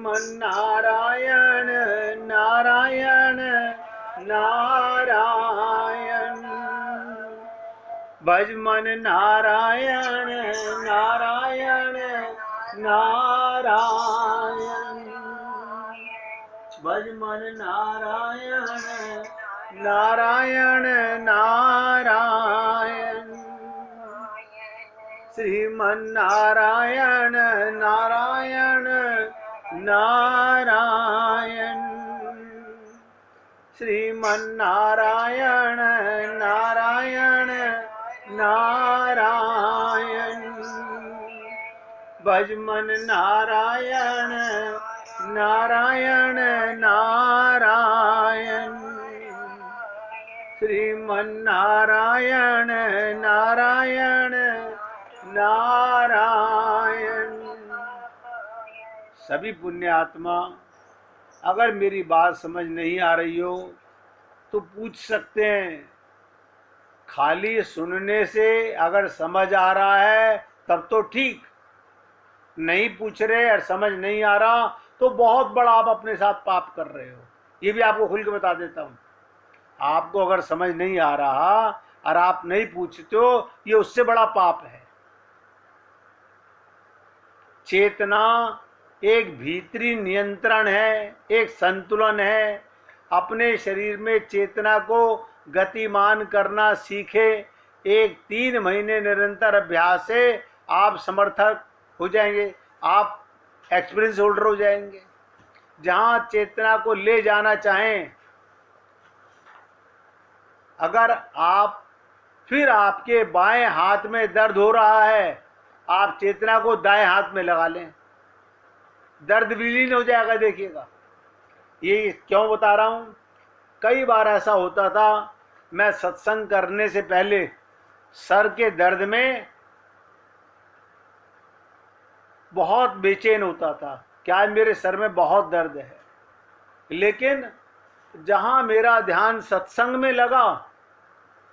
श्रीमन्नारायण नारायण नारायण। भज मन नारायण नारायण नारायण। भज मन नारायण नारायण नारायण। श्रीमन्नारायण नारायण नारायण। श्रीमन्नारायण नारायण नारायण। भज मन नारायण नारायण नारायण। श्रीमन्नारायण नारायण नारायण। सभी पुण्यात्मा, अगर मेरी बात समझ नहीं आ रही हो तो पूछ सकते हैं। खाली सुनने से अगर समझ आ रहा है तब तो ठीक, नहीं पूछ रहे और समझ नहीं आ रहा तो बहुत बड़ा आप अपने साथ पाप कर रहे हो। ये भी आपको खुल के बता देता हूँ। आपको अगर समझ नहीं आ रहा और आप नहीं पूछते हो, ये उससे बड़ा पाप है। चेतना एक भीतरी नियंत्रण है, एक संतुलन है। अपने शरीर में चेतना को गतिमान करना सीखे। एक 3 महीने निरंतर अभ्यास से आप समर्थक हो जाएंगे, आप एक्सपीरियंस होल्डर हो जाएंगे। जहाँ चेतना को ले जाना चाहें, अगर आप फिर आपके बाएं हाथ में दर्द हो रहा है, आप चेतना को दाएं हाथ में लगा लें, दर्द विलीन हो जाएगा। देखिएगा, ये क्यों बता रहा हूँ। कई बार ऐसा होता था, मैं सत्संग करने से पहले सर के दर्द में बहुत बेचैन होता था, क्या मेरे सर में बहुत दर्द है। लेकिन जहाँ मेरा ध्यान सत्संग में लगा,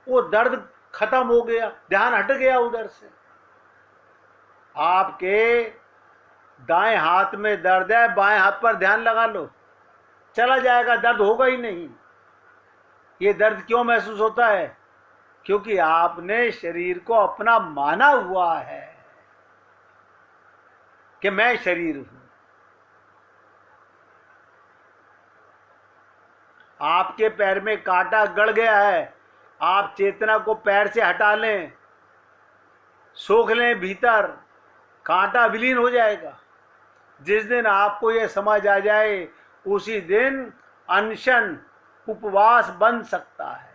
वो दर्द खत्म हो गया, ध्यान हट गया उधर से। आपके दाएं हाथ में दर्द है, बाएं हाथ पर ध्यान लगा लो, चला जाएगा, दर्द होगा ही नहीं। ये दर्द क्यों महसूस होता है? क्योंकि आपने शरीर को अपना माना हुआ है कि मैं शरीर हूं। आपके पैर में कांटा गड़ गया है, आप चेतना को पैर से हटा लें, सोख लें भीतर, कांटा विलीन हो जाएगा। जिस दिन आपको यह समझ आ जाए, उसी दिन अनशन उपवास बन सकता है।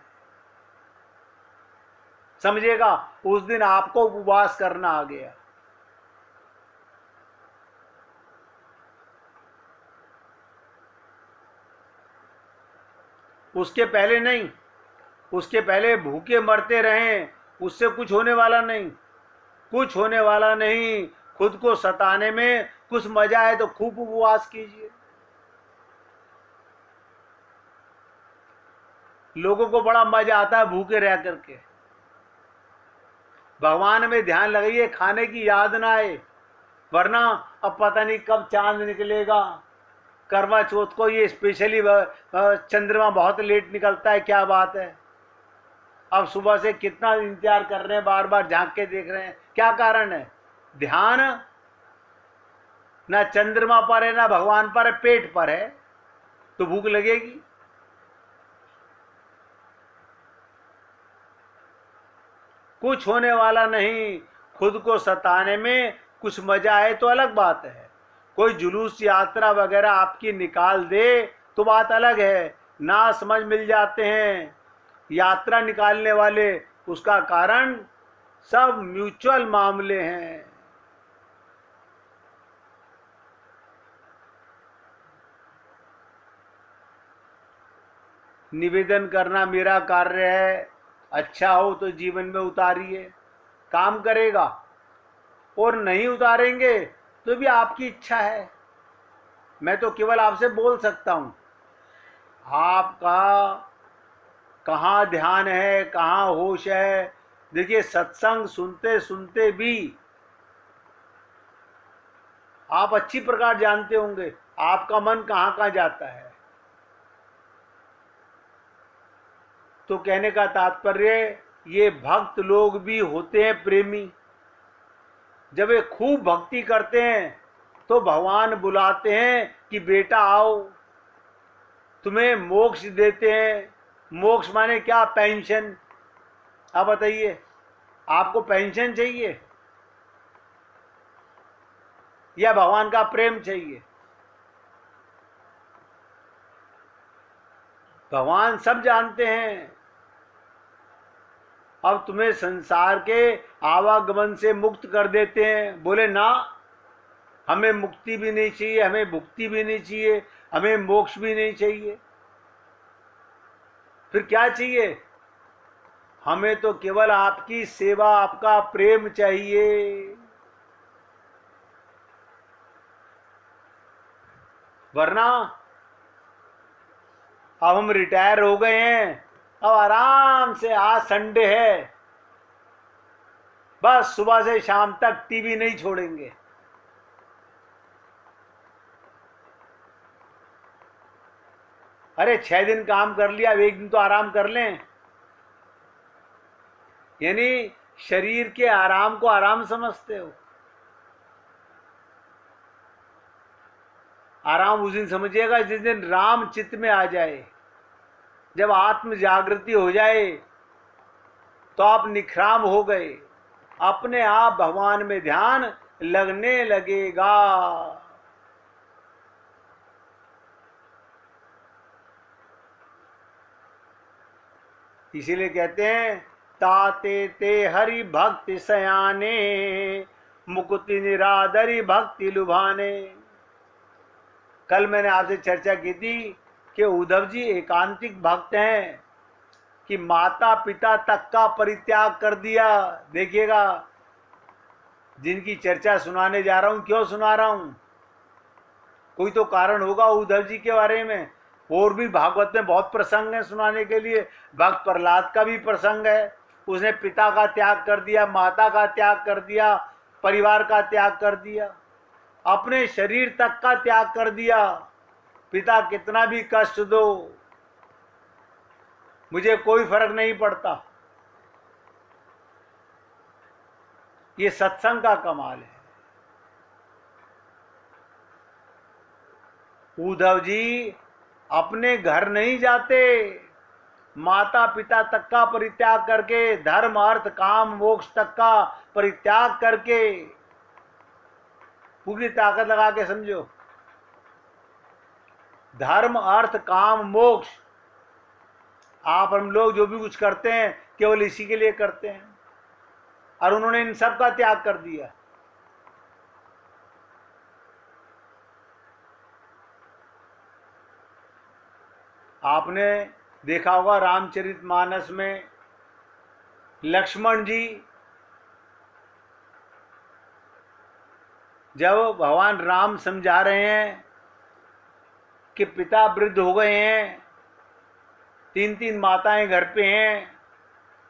समझिएगा, उस दिन आपको उपवास करना आ गया। उसके पहले नहीं, उसके पहले भूखे मरते रहें, उससे कुछ होने वाला नहीं, कुछ होने वाला नहीं। खुद को सताने में कुछ मजा है तो खूब उपवास कीजिए। लोगों को बड़ा मजा आता है भूखे रह करके। भगवान में ध्यान लगाइए, खाने की याद ना आए, वरना अब पता नहीं कब चांद निकलेगा। करवा चौथ को ये स्पेशली चंद्रमा बहुत लेट निकलता है, क्या बात है। अब सुबह से कितना इंतजार कर रहे हैं, बार बार झांक के देख रहे हैं, क्या कारण है? ध्यान ना चंद्रमा पर है ना भगवान पर है, पेट पर है, तो भूख लगेगी। कुछ होने वाला नहीं। खुद को सताने में कुछ मजा है तो अलग बात है। कोई जुलूस यात्रा वगैरह आपकी निकाल दे तो बात अलग है, ना समझ मिल जाते हैं यात्रा निकालने वाले, उसका कारण सब म्यूचुअल मामले हैं। निवेदन करना मेरा कार्य है, अच्छा हो तो जीवन में उतारिए, काम करेगा। और नहीं उतारेंगे तो भी आपकी इच्छा है। मैं तो केवल आपसे बोल सकता हूं, आपका कहाँ ध्यान है, कहाँ होश है। देखिए, सत्संग सुनते सुनते भी आप अच्छी प्रकार जानते होंगे आपका मन कहाँ कहाँ जाता है। तो कहने का तात्पर्य, ये भक्त लोग भी होते हैं प्रेमी। जब वे खूब भक्ति करते हैं तो भगवान बुलाते हैं कि बेटा आओ, तुम्हें मोक्ष देते हैं। मोक्ष माने क्या? पेंशन। आप बताइए, आपको पेंशन चाहिए या भगवान का प्रेम चाहिए? भगवान सब जानते हैं। अब तुम्हें संसार के आवागमन से मुक्त कर देते हैं। बोले ना, हमें मुक्ति भी नहीं चाहिए, हमें भुक्ति भी नहीं चाहिए, हमें मोक्ष भी नहीं चाहिए। फिर क्या चाहिए? हमें तो केवल आपकी सेवा, आपका प्रेम चाहिए। वरना अब हम रिटायर हो गए हैं, अब आराम से, आज संडे है, बस सुबह से शाम तक टीवी नहीं छोड़ेंगे। अरे 6 दिन काम कर लिया, अब एक दिन तो आराम कर लें। यानी शरीर के आराम को आराम समझते हो। आराम उस दिन समझिएगा जिस दिन राम चित्त में आ जाए, जब आत्म जागृति हो जाए, तो आप निखराम हो गए, अपने आप भगवान में ध्यान लगने लगेगा। इसीलिए कहते हैं, ताते ते हरि भक्ति सयाने, मुकुति निरादरी भक्ति लुभाने। कल मैंने आपसे चर्चा की थी कि उद्धव जी एकांतिक भक्त हैं कि माता पिता तक का परित्याग कर दिया। देखिएगा, जिनकी चर्चा सुनाने जा रहा हूं, क्यों सुना रहा हूं? कोई तो कारण होगा उद्धव जी के बारे में। और भी भागवत में बहुत प्रसंग है सुनाने के लिए। भक्त प्रहलाद का भी प्रसंग है। उसने पिता का त्याग कर दिया, माता का त्याग कर दिया, परिवार का त्याग कर दिया, अपने शरीर तक का त्याग कर दिया। पिता कितना भी कष्ट दो, मुझे कोई फर्क नहीं पड़ता। ये सत्संग का कमाल है। उद्धव जी अपने घर नहीं जाते, माता पिता तक का परित्याग करके, धर्म अर्थ काम मोक्ष तक का परित्याग करके, पूरी ताकत लगा के समझो, धर्म अर्थ काम मोक्ष, आप हम लोग जो भी कुछ करते हैं केवल इसी के लिए करते हैं, और उन्होंने इन सब का त्याग कर दिया। आपने देखा होगा रामचरितमानस में लक्ष्मण जी जब भगवान राम समझा रहे हैं कि पिता वृद्ध हो गए हैं, 3 माताएं घर पे हैं,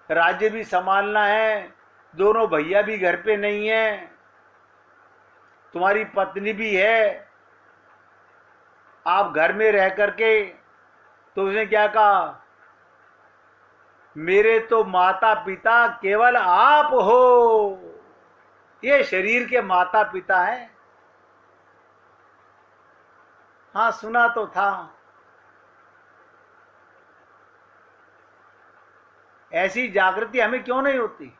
राज्य भी संभालना है, दोनों भैया भी घर पे नहीं है, तुम्हारी पत्नी भी है, आप घर में रह करके, तो उसने क्या कहा? मेरे तो माता पिता केवल आप हो, ये शरीर के माता पिता हैं। हाँ, सुना तो था। ऐसी जागृति हमें क्यों नहीं होती?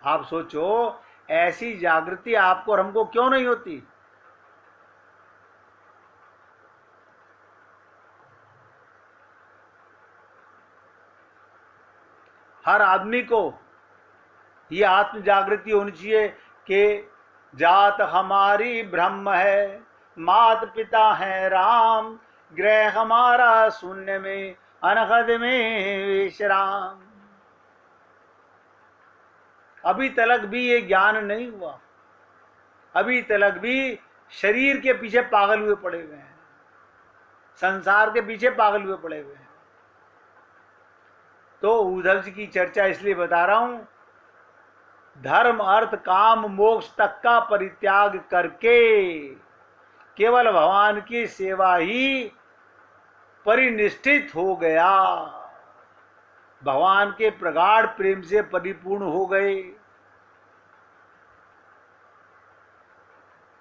आप सोचो, ऐसी जागृति आपको और हमको क्यों नहीं होती? हर आदमी को ये आत्म जागृति होनी चाहिए कि जात हमारी ब्रह्म है, मात पिता है राम, गृह हमारा शून्य में, अनहद में विश्राम। अभी तलक भी ये ज्ञान नहीं हुआ, अभी तलक भी शरीर के पीछे पागल हुए पड़े हुए हैं, संसार के पीछे पागल हुए पड़े हुए हैं। तो उद्धव जी की चर्चा इसलिए बता रहा हूं धर्म अर्थ काम मोक्ष तक का परित्याग करके केवल भगवान की सेवा ही परिनिष्ठित हो गया, भगवान के प्रगाढ़ प्रेम से परिपूर्ण हो गए।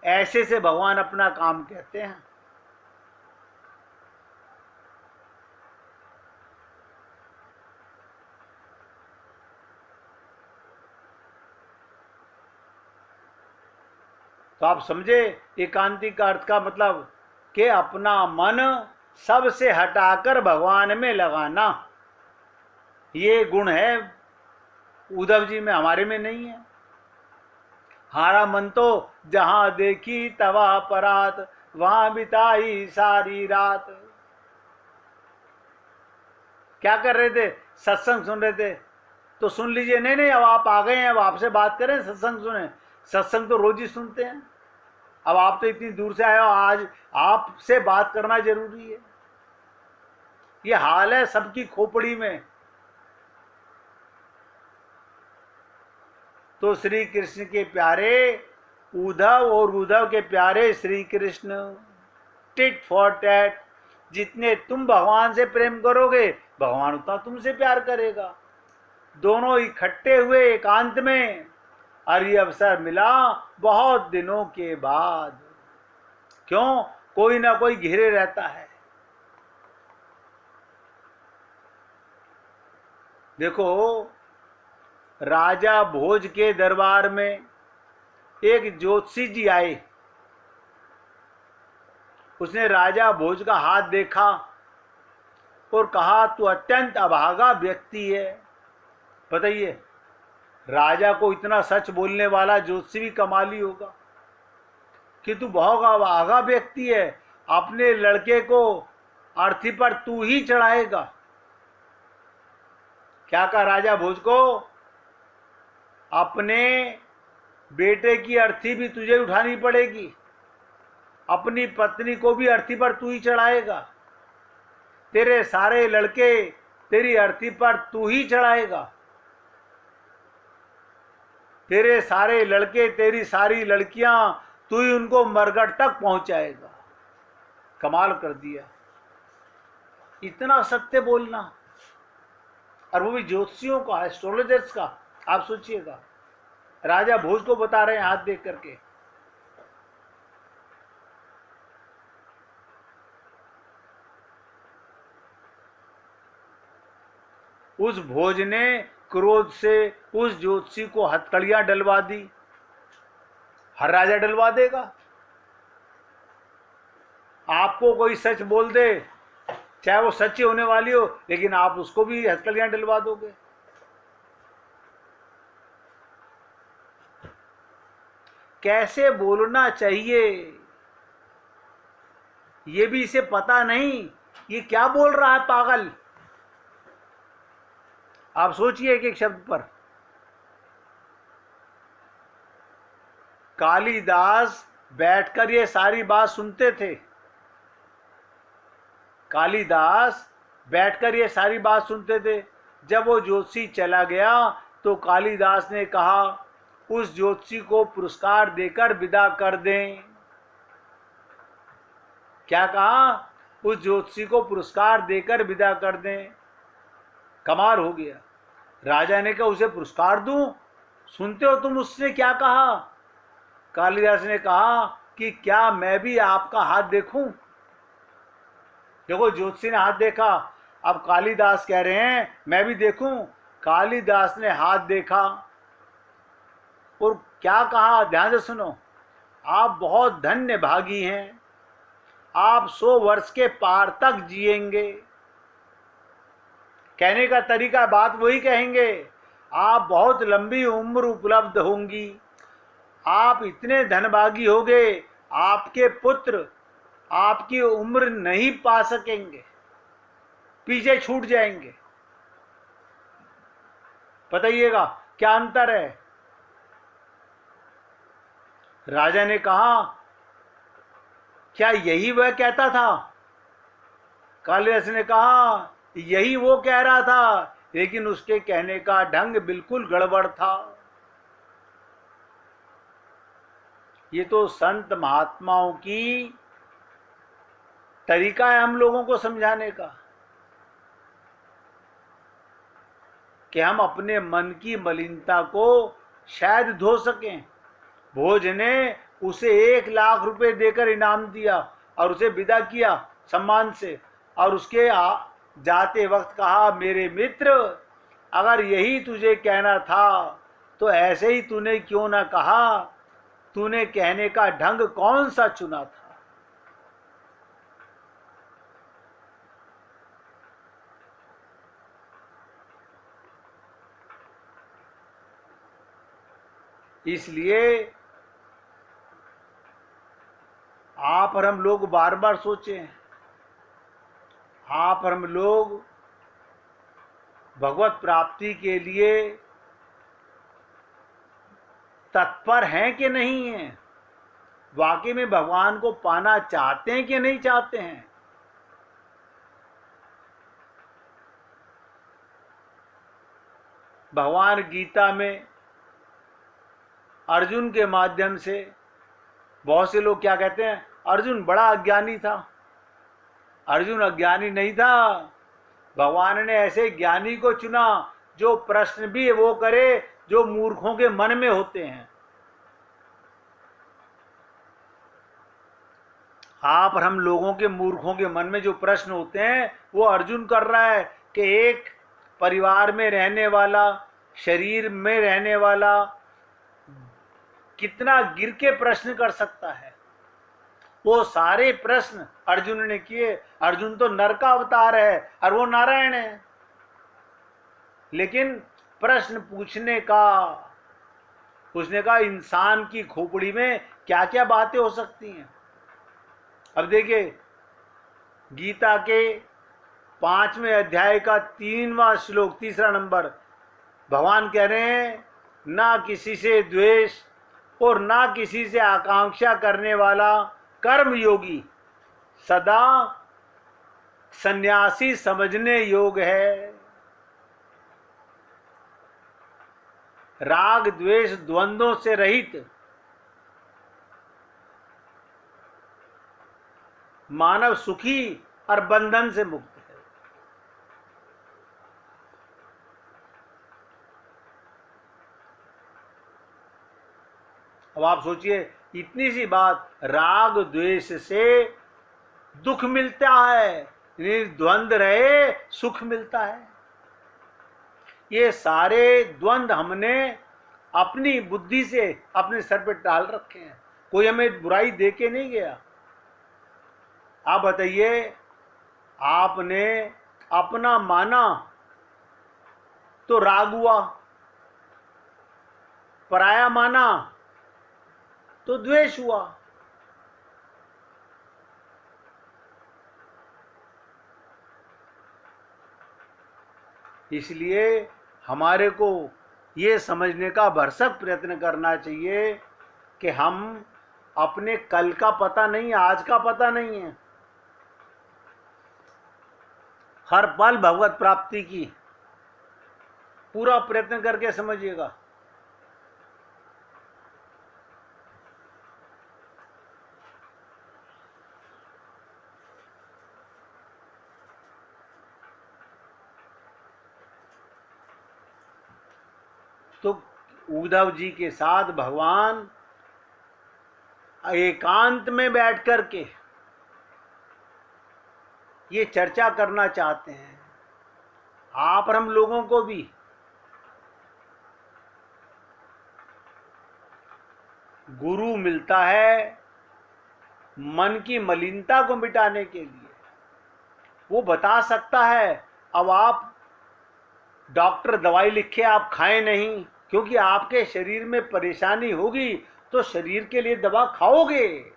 ऐसे से भगवान अपना काम कहते हैं। तो आप समझे एकांतिक का अर्थ का मतलब कि अपना मन सबसे हटाकर भगवान में लगाना। ये गुण है उद्धव जी में, हमारे में नहीं है। हमारा मन तो जहां देखी तवा परात, वहां बिताई सारी रात। क्या कर रहे थे? सत्संग सुन रहे थे। तो सुन लीजिए। नहीं नहीं, अब आप आ गए हैं, अब आपसे बात करें, सत्संग सुने। सत्संग तो रोज ही सुनते हैं। अब आप तो इतनी दूर से आए हो, आज आपसे बात करना जरूरी है। ये हाल है सबकी खोपड़ी में। तो श्री कृष्ण के प्यारे उद्धव और उद्धव के प्यारे Shri Krishna, tit for tat. जितने तुम भगवान से प्रेम करोगे, भगवान उतना तुमसे प्यार करेगा। दोनों इकट्ठे हुए एकांत में, और ये अवसर मिला बहुत दिनों के बाद। क्यों? कोई ना कोई घेरे रहता है। देखो, राजा भोज के दरबार में एक ज्योतिषी जी आए। उसने राजा भोज का हाथ देखा और कहा, तू अत्यंत अभागा व्यक्ति है। बताइए, राजा को इतना सच बोलने वाला ज्योतिषी भी कमाली होगा कि तू बहुत अभागा व्यक्ति है, अपने लड़के को अर्थी पर तू ही चढ़ाएगा। क्या कहा राजा भोज को? अपने बेटे की अर्थी भी तुझे उठानी पड़ेगी, अपनी पत्नी को भी अर्थी पर तू ही चढ़ाएगा, तेरे सारे लड़के तेरी अर्थी पर तू ही चढ़ाएगा, तेरे सारे लड़के तेरी सारी लड़कियां तू ही उनको मरघट तक पहुंचाएगा। कमाल कर दिया, इतना सत्य बोलना, और वो भी ज्योतिषियों का, एस्ट्रोलॉजर्स का। आप सोचिएगा, राजा भोज को बता रहे हैं हाथ देख करके। उस भोज ने क्रोध से उस ज्योतिषी को हथकड़ियां डलवा दी। हर राजा डलवा देगा। आपको कोई सच बोल दे, चाहे वो सच्ची होने वाली हो, लेकिन आप उसको भी हथकड़ियां डलवा दोगे। कैसे बोलना चाहिए ये भी इसे पता नहीं। ये क्या बोल रहा है पागल। आप सोचिए एक एक शब्द पर। कालिदास बैठकर ये सारी बात सुनते थे। कालिदास बैठकर ये सारी बात सुनते थे। जब वो ज्योतिषी चला गया तो कालिदास ने कहा, उस ज्योतिषी को पुरस्कार देकर विदा कर दें। क्या कहा? उस ज्योतिषी को पुरस्कार देकर विदा कर दें। कमाल हो गया। राजा ने कहा, उसे पुरस्कार दूं? सुनते हो तुम उसने क्या कहा? कालिदास ने कहा कि क्या मैं भी आपका हाथ देखूं? देखो, ज्योतिषी ने हाथ देखा, अब कालिदास कह रहे हैं मैं भी देखूं। कालिदास ने हाथ देखा और क्या कहा, ध्यान से सुनो। आप बहुत धन्य भागी हैं, आप 100 वर्ष के पार तक जिएंगे। कहने का तरीका बात वही कहेंगे। आप बहुत लंबी उम्र उपलब्ध होंगी, आप इतने धनभागी होंगे, आपके पुत्र आपकी उम्र नहीं पा सकेंगे, पीछे छूट जाएंगे। बताइएगा क्या अंतर है। राजा ने कहा, क्या यही वह कहता था? कालिदास ने कहा, यही वो कह रहा था, लेकिन उसके कहने का ढंग बिल्कुल गड़बड़ था। ये तो संत महात्माओं की तरीका है हम लोगों को समझाने का कि हम अपने मन की मलिनता को शायद धो सकें। भोज ने उसे 1 लाख रुपए देकर इनाम दिया और उसे विदा किया सम्मान से, और उसके जाते वक्त कहा, मेरे मित्र, अगर यही तुझे कहना था तो ऐसे ही तूने क्यों ना कहा, तूने कहने का ढंग कौन सा चुना था। इसलिए आप और हम लोग बार बार सोचें, आप और हम लोग भगवत प्राप्ति के लिए तत्पर हैं कि नहीं हैं, वाकई में भगवान को पाना चाहते हैं कि नहीं चाहते हैं। भगवान गीता में अर्जुन के माध्यम से बहुत से लोग क्या कहते हैं, अर्जुन बड़ा अज्ञानी था। अर्जुन अज्ञानी नहीं था, भगवान ने ऐसे ज्ञानी को चुना जो प्रश्न भी वो करे जो मूर्खों के मन में होते हैं। आप और हम लोगों के मूर्खों के मन में जो प्रश्न होते हैं वो अर्जुन कर रहा है कि एक परिवार में रहने वाला, शरीर में रहने वाला कितना गिर के प्रश्न कर सकता है। वो सारे प्रश्न अर्जुन ने किए। अर्जुन तो नर का अवतार है और वो नारायण है, लेकिन प्रश्न पूछने का, उसने कहा इंसान की खोपड़ी में क्या क्या बातें हो सकती हैं। अब देखिए, गीता के 5वें अध्याय का 3वां श्लोक, 3रा नंबर, भगवान कह रहे हैं, ना किसी से द्वेष और ना किसी से आकांक्षा करने वाला कर्म योगी सदा सन्यासी समझने योग्य है। राग द्वेष द्वंद्वों से रहित मानव सुखी और बंधन से मुक्त है। अब आप सोचिए, इतनी सी बात, राग द्वेष से दुख मिलता है, निर्द्वंद रहे सुख मिलता है। ये सारे द्वंद हमने अपनी बुद्धि से अपने सर पे डाल रखे हैं, कोई हमें बुराई दे के नहीं गया। आप बताइए, आपने अपना माना तो राग हुआ, पराया माना तो द्वेष हुआ। इसलिए हमारे को ये समझने का भरसक प्रयत्न करना चाहिए कि हम अपने कल का पता नहीं, आज का पता नहीं है। हर पल भगवत प्राप्ति की पूरा प्रयत्न करके समझिएगा। तो उद्धव जी के साथ भगवान एकांत में बैठ करके ये चर्चा करना चाहते हैं। आप और हम लोगों को भी गुरु मिलता है मन की मलिनता को मिटाने के लिए। वो बता सकता है। अब आप डॉक्टर दवाई लिखे आप खाएं नहीं, क्योंकि आपके शरीर में परेशानी होगी तो शरीर के लिए दवा खाओगे।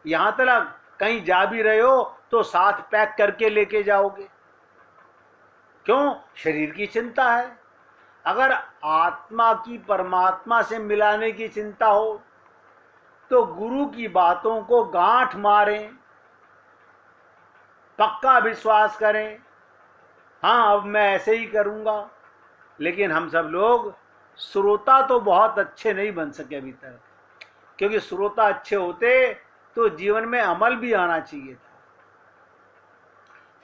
यहां तक कहीं जा भी रहे हो तो साथ पैक करके लेके जाओगे। क्यों? शरीर की चिंता है। अगर आत्मा की परमात्मा से मिलाने की चिंता हो तो गुरु की बातों को गांठ मारें, पक्का विश्वास करें, हाँ अब मैं ऐसे ही करूंगा। लेकिन हम सब लोग श्रोता तो बहुत अच्छे नहीं बन सके अभी तक। क्योंकि श्रोता अच्छे होते तो जीवन में अमल भी आना चाहिए था,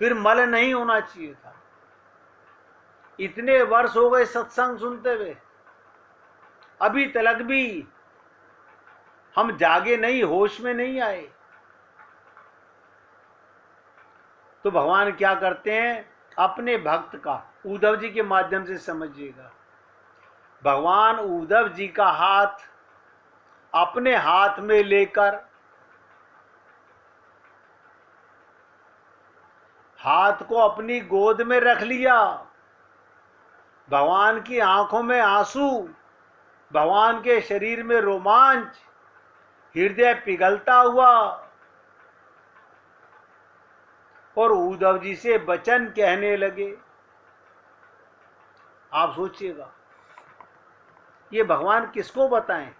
फिर मल नहीं होना चाहिए था। इतने वर्ष हो गए सत्संग सुनते हुए, अभी तक भी हम जागे नहीं, होश में नहीं आए। तो भगवान क्या करते हैं, अपने भक्त का, उद्धव जी के माध्यम से समझिएगा, भगवान उद्धव जी का हाथ अपने हाथ में लेकर हाथ को अपनी गोद में रख लिया। भगवान की आंखों में आंसू, भगवान के शरीर में रोमांच, हृदय पिघलता हुआ, और उद्धव जी से वचन कहने लगे। आप सोचिएगा, ये भगवान किसको बताएं?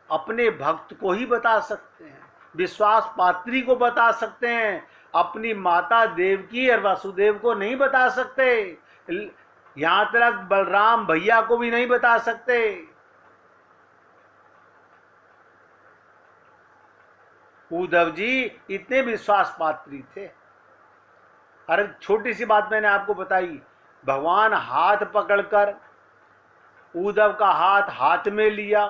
अपने भक्त को ही बता सकते हैं, विश्वास पात्री को बता सकते हैं, अपनी माता देवकी और वासुदेव को नहीं बता सकते, यहां तक बलराम भैया को भी नहीं बता सकते। उद्धव जी इतने विश्वास पात्री थे। अरे छोटी सी बात मैंने आपको बताई, भगवान हाथ पकड़कर उद्धव का हाथ हाथ में लिया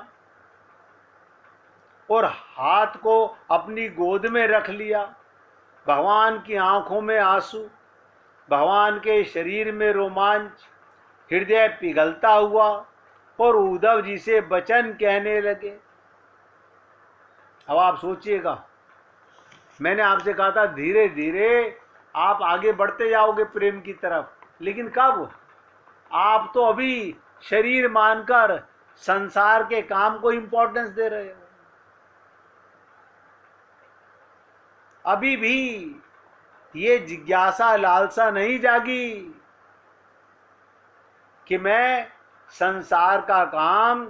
और हाथ को अपनी गोद में रख लिया। भगवान की आंखों में आंसू, भगवान के शरीर में रोमांच, हृदय पिघलता हुआ, और उद्धव जी से वचन कहने लगे। अब आप सोचिएगा, मैंने आपसे कहा था धीरे धीरे आप आगे बढ़ते जाओगे प्रेम की तरफ, लेकिन कब? आप तो अभी शरीर मानकर संसार के काम को इंपॉर्टेंस दे रहे हो। अभी भी ये जिज्ञासा लालसा नहीं जागी कि मैं संसार का काम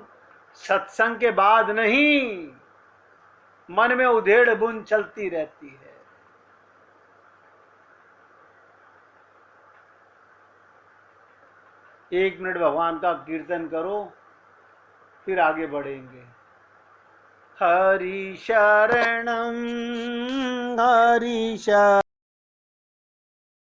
सत्संग के बाद नहीं, मन में उधेड़ बुन चलती रहती है। एक मिनट भगवान का कीर्तन करो, फिर आगे बढ़ेंगे। हरि शरणम हरि शरणम।